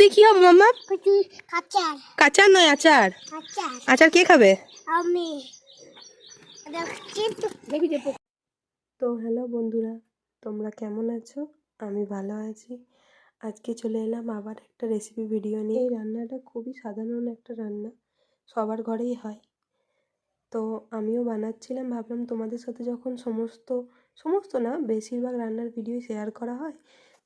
দিয়ে কি হবে মাম্মা? আচার। কাঁচার নয়, আচার। আচার। আচার কে খাবে? আমি। তো হ্যালো বন্ধুরা, তোমরা কেমন আছো? আমি ভালো আছি। আজকে চলে এলাম আবার একটা রেসিপি ভিডিও নিয়ে। এই রান্নাটা খুবই সাধারণ একটা রান্না, সবার ঘরেই হয়। তো আমিও বানাচ্ছিলাম, ভাবলাম তোমাদের সাথে যখন সমস্ত না, বেশিরভাগ রান্নার ভিডিও শেয়ার করা হয়,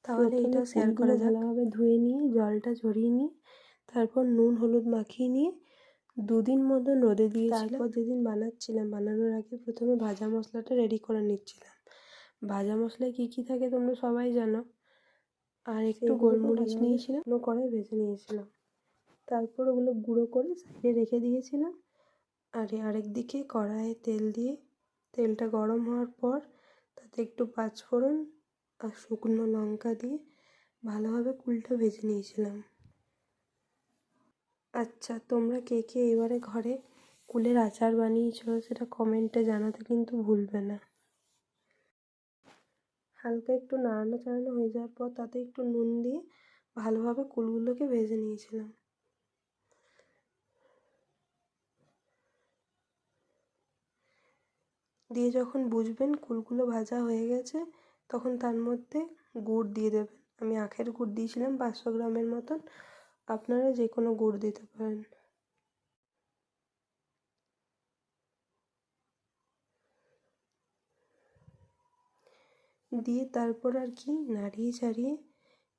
তাহলে এটাও শেয়ার করা যাক। ভালোভাবে ধুয়ে নিয়ে জলটা ঝরিয়ে নিয়ে তারপর নুন হলুদ মাখিয়ে নিয়ে 2 দিন মতন রোদে দিয়েছিলাম। তারপর যেদিন বানাচ্ছিলাম, বানানোর আগে প্রথমে ভাজা মশলাটা রেডি করে নিচ্ছিলাম। ভাজা মশলায় কী কী থাকে তোমরা সবাই জানো। আর একটু গোলমরিচ নিয়েছিলাম, কড়াই ভেজে নিয়েছিলাম। তারপর ওগুলো গুঁড়ো করে সাইডে রেখে দিয়েছিলাম। আর আরেক দিকে কড়াইয়ে তেল দিয়ে, তেলটা গরম হওয়ার পর তাতে একটু পাঁচফোড়ন আর শুকনো লঙ্কা দিয়ে ভালোভাবে কুলটা ভেজে নিয়েছিলাম। আচ্ছা, তোমরা কে কে এবারে ঘরে কুলের আচার বানিয়েছো সেটা কমেন্টে জানাতে কিন্তু ভুলবে না। হালকা একটু নাড়ানো চাড়ানো হয়ে যাওয়ার পর তাতে একটু নুন দিয়ে ভালোভাবে কুলগুলোকে ভেজে নিয়েছিলাম। দিয়ে যখন বুঝবেন কুলগুলো ভাজা হয়ে গেছে, তখন তার মধ্যে গুড় দিয়ে দেবেন। আমি আখের গুড় দিয়েছিলাম 500 গ্রামের মতন, আপনারা যে কোনো গুড় দিতে পারেন। দিয়ে তারপর আর কি নাড়িয়ে চাড়িয়ে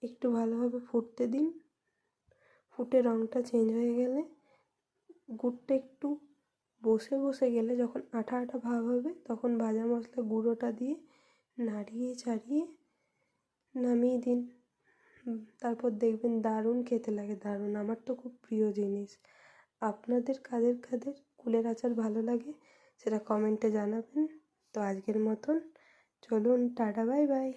একটু ভালোভাবে ফুটতে দিন। ফুটে রঙটা চেঞ্জ হয়ে গেলে, গুড়টা একটু বসে গেলে, যখন আঠা আঠা ভাব হবে, তখন ভাজা মশলা গুঁড়োটা দিয়ে নাড়িয়ে চাড়িয়ে নামিয়ে দিন। তারপর দেখবেন দারুণ খেতে লাগে, দারুণ। আমার তো খুব প্রিয় জিনিস। আপনাদের কাদের কাদের কুলের আচার ভালো লাগে সেটা কমেন্টে জানাবেন। তো আজকের মতন চলুন, টাটা, বাই বাই।